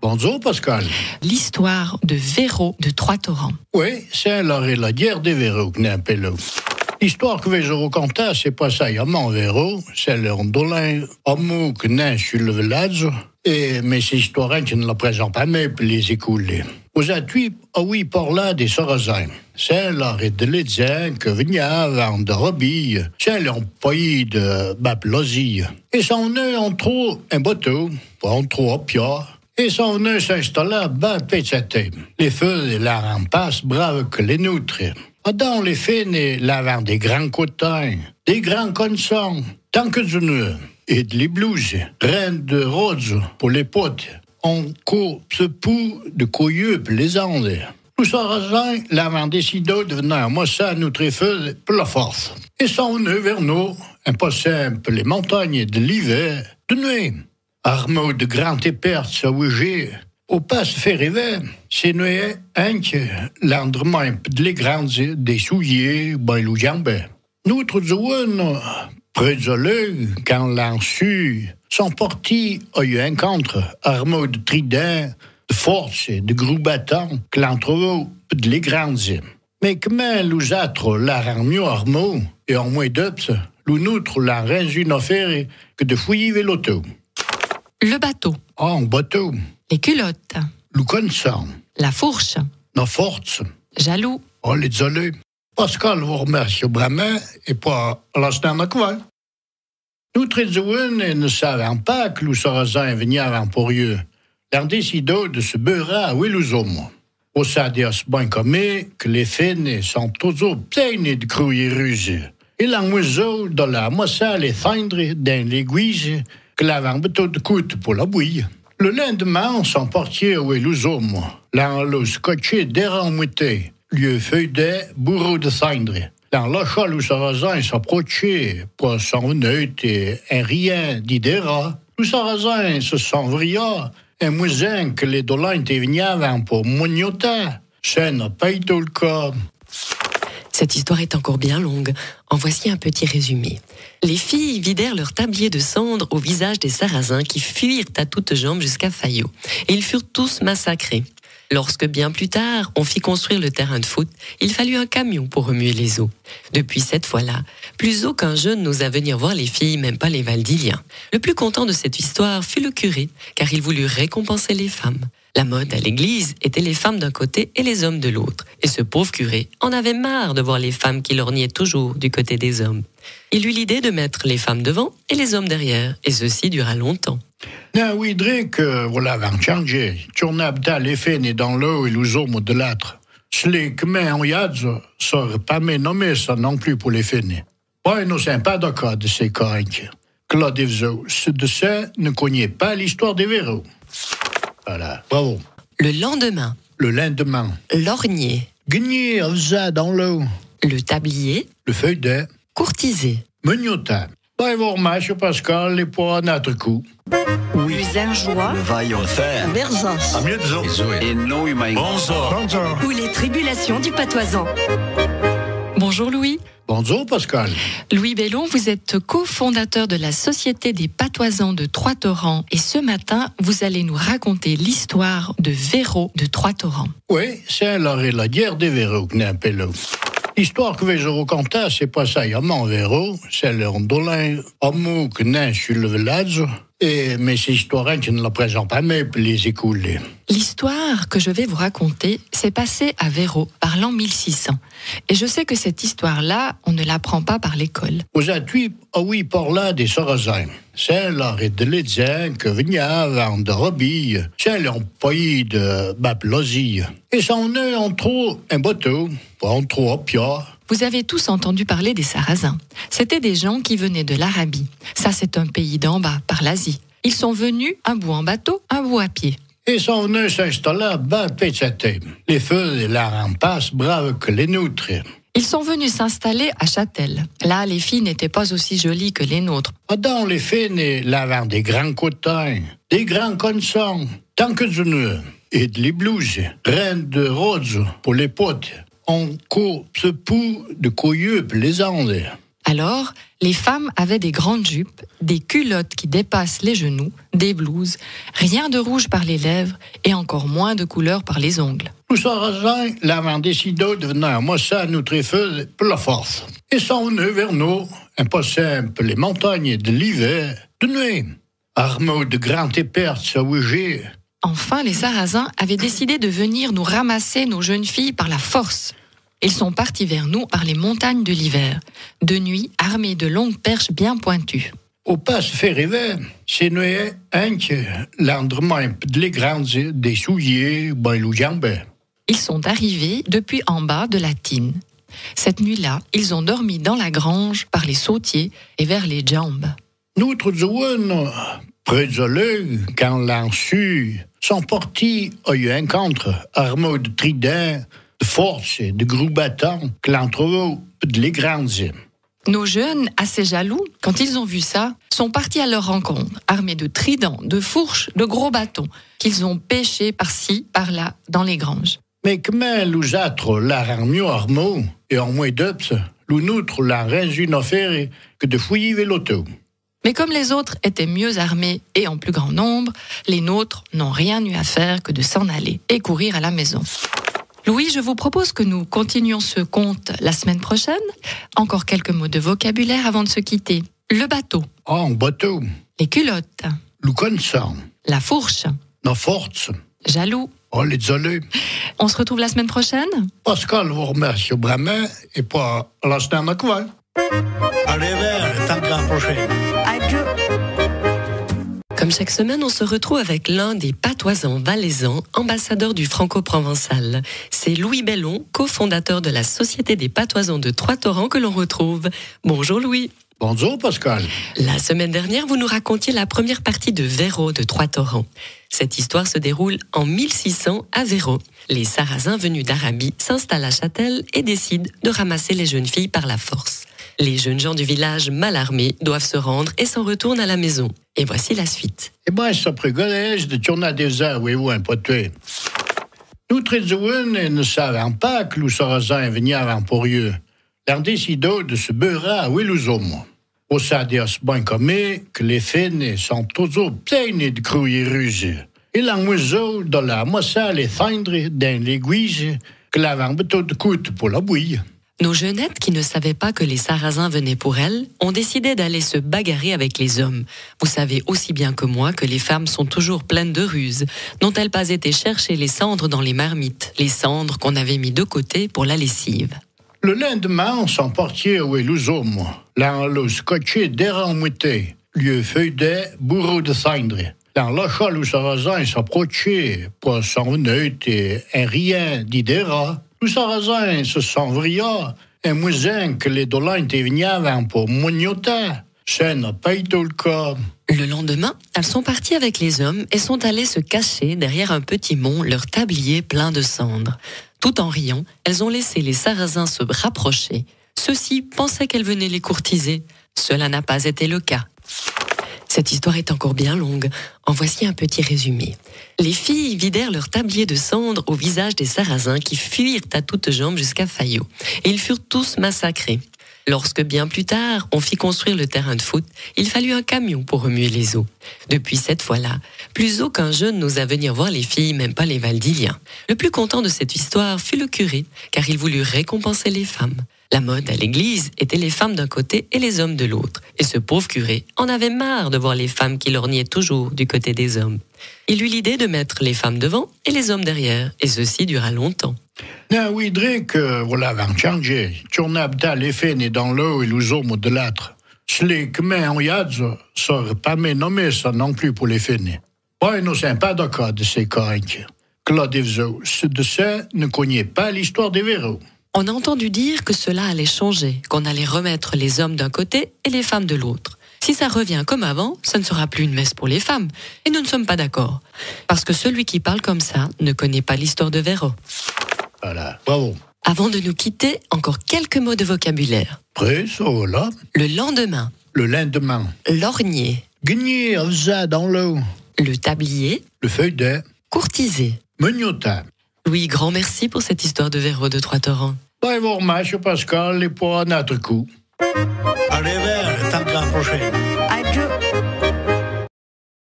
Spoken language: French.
Bonjour, Pascal. L'histoire de Véro de Trois-Torrents. Oui, c'est la guerre des Véros que n'a appelé. L'histoire que je vous raconter, c'est pas ça, il y a mon Véro, c'est l'ondolin homme qui naît sur le village, mais c'est historiens qui ne la présentent pas, mais pour les écouler. Aujourd'hui, oui, par là des Sarrasins. C'est l'arrêt de l'Édien que venait vendre de Robille, c'est le pays de Baplosie. Et son nœud en trop un bateau, en trop pied. Et son nœud s'installa bas pétaté. Les feux et la rampasse braves que les nôtres. Dans les fines, l'avant des grands cotins, des grands consons, tant que je ne, et de les blouses, reines de roses pour les potes, on coupe ce pou de couilleux pour les andes. Nous Sarrasins l'avant décidé de venir moi ça nous feu pour la force. Et son nœud vers nous, un peu simple les montagnes de l'hiver, de nuit. Armaux de grandes épertes à ouger, au pas se fait rêver, c'est nué un que l'endroit de les grandes des souliers, ben le jambes. Nous, trouves près de l'œil, quand l'on su, sont partis à eu un contre, armaux de tridents, de force et de gros bâtons, que l'on trouve de les grandes. Mais comment nous autres l'ont mieux armaux, et en moins d'ups, nous nôtres l'ont rendu une affaire que de fouiller l'auto. Le bateau. Un bateau. Les culottes. Le connaissant. La fourche. La force. Jaloux. Oh, les désolé. Pascal vous remercie vraiment et pas l'instant de quoi. Nous, très ne savons pas que nous Sarrasins venaient avant pour eux. L'on décidé de se beurrer à Willouzom. Au sadias bien comme que les fines sont toujours pleines de crouilles rusées. Et l'enmoiseau de la moissa les feindre dans l'aiguise que l'avant bateau de coûte pour la bouille. Le lendemain, son portier à Willouzom, l'on l'a scotché déramouté, lieu feuillet, bourreau de cendre. Dans la chale où Sarrasins s'approchait pour son œil et un rien d'idéra, où Sarrasins se sont vria, un mousin que les dolins étaient venus pour mognota. Ça n'a pas été le cas. Cette histoire est encore bien longue. En voici un petit résumé. Les filles vidèrent leur tablier de cendres au visage des Sarrasins qui fuirent à toutes jambes jusqu'à Fayot. Et ils furent tous massacrés. Lorsque bien plus tard, on fit construire le terrain de foot, il fallut un camion pour remuer les eaux. Depuis cette fois-là, plus aucun jeune n'osa venir voir les filles, même pas les Valdiliens. Le plus content de cette histoire fut le curé, car il voulut récompenser les femmes. La mode à l'église était les femmes d'un côté et les hommes de l'autre. Et ce pauvre curé en avait marre de voir les femmes qui lorgnaient toujours du côté des hommes. Il eut l'idée de mettre les femmes devant et les hommes derrière, et ceci dura longtemps. Non, oui, que voilà, va changer. Tu en as les fines dans l'eau et les hommes de l'autre. C'est que mais en yadz, ça aurait pas nommé ça non plus pour les fines. Ouais, nous sommes pas d'accord de ces cas. Claude Evzo, de ça ne connaît pas l'histoire des Véros. Voilà, bravo. Le lendemain. Lorgner. Gagné, dans l'eau. Le tablier. Le feuillet. Courtiser. Meugnotin. Bravo, monsieur Pascal, et pour notre coup. Oui. Usingeois. Le vaillon fer. Berzas. Amietzo. Et Noïmaï. Bonsoir. Ou les tribulations du patoisan. Bonjour Louis. Bonjour Pascal. Louis Bellon, vous êtes cofondateur de la Société des Patoisans de Trois-Torrents. Et ce matin, vous allez nous raconter l'histoire de Véro de Trois-Torrents. Oui, c'est la guerre des Véros que n'a appelé. L'histoire que je vous raconter, c'est pas ça. Il y a mon Véro, c'est l'ondolin homme qui naît sur le village. Mais ces historiens qui ne la présentent pas, mais pour les écouler. L'histoire que je vais vous raconter s'est passée à Véro par l'an 1600. Et je sais que cette histoire-là, on ne l'apprend pas par l'école. Aujourd'hui, oui, par là des Sarrasins. C'est l'arrêt de l'Édien que venait vendre de Robille, c'est le pays de Baplosie. Et son nœud en trop un bateau, en trop pied. Vous avez tous entendu parler des Sarrasins. C'étaient des gens qui venaient de l'Arabie. Ça, c'est un pays d'en bas, par l'Asie. Ils sont venus un bout en bateau, un bout à pied. Et son nœud s'installa bas pétaté. Les feux et la rampasse braves que les nôtres. Ils sont venus s'installer à Châtel. Là, les filles n'étaient pas aussi jolies que les nôtres. Dans les fines, l'avant des grands cotins, des grands consons, tant que je ne, et de les blouses, reines de roses pour les potes. On coupe ce pou de couilleux pour les andes. Alors, les femmes avaient des grandes jupes, des culottes qui dépassent les genoux, des blouses, rien de rouge par les lèvres et encore moins de couleur par les ongles. Nous Sarrasins l'avons décidé de venir moi ça nous tréfeux pour la force. Et sont venus vers nous, un peu simple, les montagnes de l'hiver, de nuit, armés de grandes éperces à ouger. Enfin, les Sarrasins avaient décidé de venir nous ramasser nos jeunes filles par la force. Ils sont partis vers nous par les montagnes de l'hiver, de nuit armés de longues perches bien pointues. Au pas se fait rêver, c'est nuit que l'endroit de les grandes des souliers, ben le jambes. Ils sont arrivés depuis en bas de la Tine. Cette nuit-là, ils ont dormi dans la grange par les sautiers et vers les jambes. Notre zone, près de l'œil, quand l'on su, sont partis à y rencontre, armés de tridents, de force et de gros bâtons, que l'on trouve de les grandes. Nos jeunes, assez jaloux, quand ils ont vu ça, sont partis à leur rencontre, armés de tridents, de fourches, de gros bâtons, qu'ils ont pêchés par-ci, par-là, dans les granges. Mais comment nous autres la rend mieux armés et en moins d'ups, nous nôtres la rend une affaire que de fouiller l'auto. Mais comme les autres étaient mieux armés et en plus grand nombre, les nôtres n'ont rien eu à faire que de s'en aller et courir à la maison. Louis, je vous propose que nous continuions ce conte la semaine prochaine. Encore quelques mots de vocabulaire avant de se quitter. Le bateau. Un bateau. Les culottes. Le connaissant. La fourche. La force. Jaloux. Oh, les désolé. On se retrouve la semaine prochaine. Pascal vous remercie vraiment et pas à la semaine à quoi. Allez, vers, tant qu'à la prochaine. Adieu. Comme chaque semaine, on se retrouve avec l'un des patoisans valaisans, ambassadeur du franco-provençal. C'est Louis Bellon, cofondateur de la Société des patoisans de Trois-Torrents que l'on retrouve. Bonjour Louis. Bonjour Pascal. La semaine dernière, vous nous racontiez la première partie de Véro de Trois-Torrents. Cette histoire se déroule en 1600 à Véro. Les Sarrasins venus d'Arabie s'installent à Châtel et décident de ramasser les jeunes filles par la force. Les jeunes gens du village, mal armés, doivent se rendre et s'en retournent à la maison. Et voici la suite. Eh bien, ça prégolège de tourner à des heures, oui, un peu tué. Nous, très jeunes, ne savons pas que nous Sarrasins venaient avant pour eux. Ils ont décidé de se beurrer à Willouzom. Au sadios bien comme que les fines sont toujours pleines de crouilles ruses. Et l'enmoiseau de la moissale et feindre dans l'église que l'avant de coûte pour la bouille. Nos jeunettes, qui ne savaient pas que les Sarrasins venaient pour elles, ont décidé d'aller se bagarrer avec les hommes. Vous savez aussi bien que moi que les femmes sont toujours pleines de ruses. N'ont-elles pas été chercher les cendres dans les marmites, les cendres qu'on avait mis de côté pour la lessive? Le lendemain, on s'en partit à Willouzom. Là, on l'a scotché d'errant mouté, lieu feuillet, bourreau de cendre. Dans l'achat, les Sarrasins s'approchaient, poisson neut et un rien d'idéra. Les Sarrasins se sont vria, un mousin que les dolins étaient venus avant pour mognota. Ça n'a pas été le cas. Le lendemain, elles sont parties avec les hommes et sont allées se cacher derrière un petit mont, leur tablier plein de cendres. Tout en riant, elles ont laissé les Sarrasins se rapprocher. Ceux-ci pensaient qu'elles venaient les courtiser. Cela n'a pas été le cas. Cette histoire est encore bien longue. En voici un petit résumé. Les filles vidèrent leur tablier de cendres au visage des Sarrasins qui fuirent à toutes jambes jusqu'à Fayot. Et ils furent tous massacrés. Lorsque bien plus tard, on fit construire le terrain de foot, il fallut un camion pour remuer les eaux. Depuis cette fois-là, plus aucun jeune n'osa venir voir les filles, même pas les Valdiliens. Le plus content de cette histoire fut le curé, car il voulut récompenser les femmes. La mode à l'église était les femmes d'un côté et les hommes de l'autre. Et ce pauvre curé en avait marre de voir les femmes qui lorgnaient toujours du côté des hommes. Il eut l'idée de mettre les femmes devant et les hommes derrière, et ceci dura longtemps. Non, oui, Drake, voilà, va changer. Tournable les fines dans l'eau et les hommes de l'autre. C'est que mais en yad, ça aurait pas nommé ça non plus pour les fines. Ouais, nous sommes pas d'accord de ces cas. Claude Evzo, de ça ne connaît pas l'histoire des Véro. On a entendu dire que cela allait changer, qu'on allait remettre les hommes d'un côté et les femmes de l'autre. Si ça revient comme avant, ça ne sera plus une messe pour les femmes. Et nous ne sommes pas d'accord. Parce que celui qui parle comme ça ne connaît pas l'histoire de Véro. Voilà, bravo. Avant de nous quitter, encore quelques mots de vocabulaire. Prêt, ça, voilà. Le lendemain. Le lendemain. Lorgner. Gagner, ça, dans l'eau. Le tablier. Le feuillet. Courtiser. Megnota. Louis, grand merci pour cette histoire de Véro de Trois-Torrents. Bon, vous remercie, Pascal, et pour un autre coup. Allez, vers, tant qu'à la prochaine.